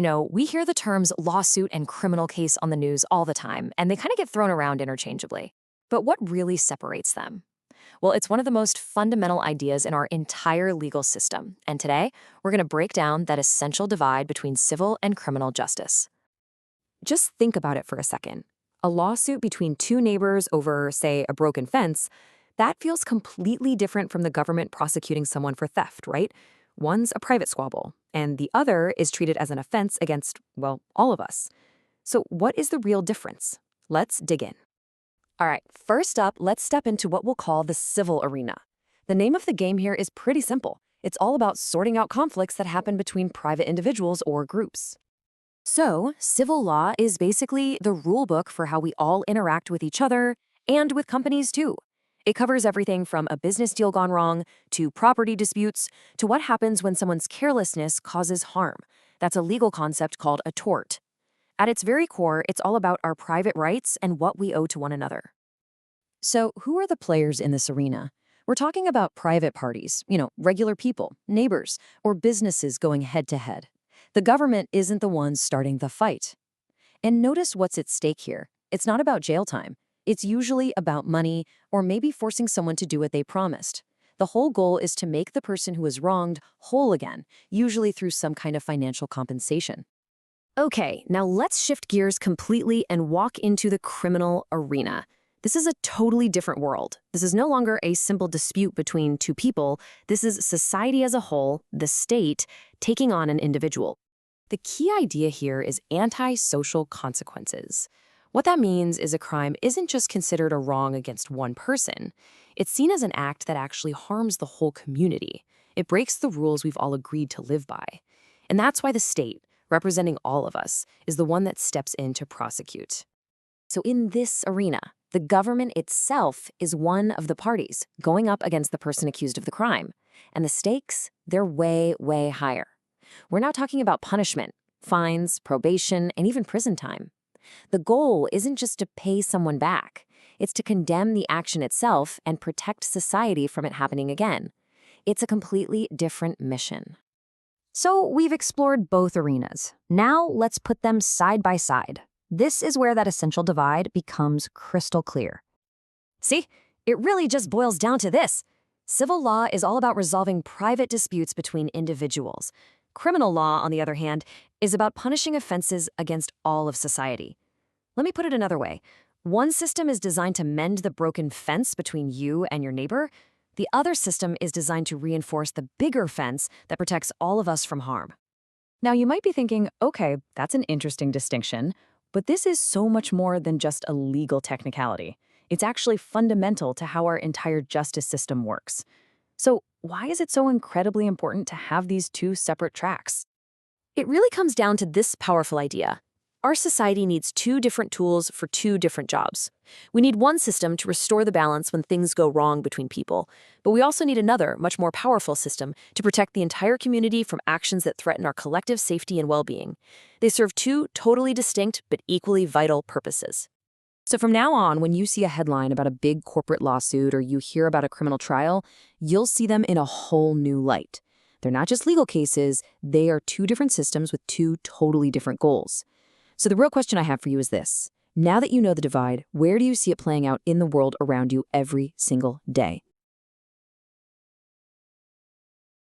We hear the terms lawsuit and criminal case on the news all the time, and they kind of get thrown around interchangeably. But what really separates them? Well, it's one of the most fundamental ideas in our entire legal system. And today, we're going to break down that essential divide between civil and criminal justice. Just think about it for a second. A lawsuit between two neighbors over, say, a broken fence, that feels completely different from the government prosecuting someone for theft, right? One's a private squabble, and the other is treated as an offense against, well, all of us. So what is the real difference? Let's dig in. All right, first up, let's step into what we'll call the civil arena. The name of the game here is pretty simple. It's all about sorting out conflicts that happen between private individuals or groups. So, civil law is basically the rule book for how we all interact with each other and with companies too. It covers everything from a business deal gone wrong to property disputes to what happens when someone's carelessness causes harm. That's a legal concept called a tort. At its very core, it's all about our private rights and what we owe to one another. So, who are the players in this arena? We're talking about private parties, regular people, neighbors, or businesses going head to head. The government isn't the one starting the fight. And notice what's at stake here. It's not about jail time. It's usually about money or maybe forcing someone to do what they promised. The whole goal is to make the person who is wronged whole again, usually through some kind of financial compensation. Okay, now let's shift gears completely and walk into the criminal arena. This is a totally different world. This is no longer a simple dispute between two people. This is society as a whole, the state, taking on an individual. The key idea here is anti-social consequences. What that means is a crime isn't just considered a wrong against one person. It's seen as an act that actually harms the whole community. It breaks the rules we've all agreed to live by. And that's why the state, representing all of us, is the one that steps in to prosecute. So in this arena, the government itself is one of the parties going up against the person accused of the crime. And the stakes, they're way, way higher. We're now talking about punishment, fines, probation, and even prison time. The goal isn't just to pay someone back. It's to condemn the action itself and protect society from it happening again. It's a completely different mission. So we've explored both arenas. Now let's put them side by side. This is where that essential divide becomes crystal clear. See, it really just boils down to this. Civil law is all about resolving private disputes between individuals. Criminal law, on the other hand, is about punishing offenses against all of society. Let me put it another way. One system is designed to mend the broken fence between you and your neighbor. The other system is designed to reinforce the bigger fence that protects all of us from harm. Now, you might be thinking, okay, that's an interesting distinction, but this is so much more than just a legal technicality. It's actually fundamental to how our entire justice system works. So why is it so incredibly important to have these two separate tracks? It really comes down to this powerful idea. Our society needs two different tools for two different jobs. We need one system to restore the balance when things go wrong between people, but we also need another, much more powerful system to protect the entire community from actions that threaten our collective safety and well-being. They serve two totally distinct but equally vital purposes. So from now on, when you see a headline about a big corporate lawsuit or you hear about a criminal trial, you'll see them in a whole new light. They're not just legal cases, they are two different systems with two totally different goals. So the real question I have for you is this. Now that you know the divide, where do you see it playing out in the world around you every single day?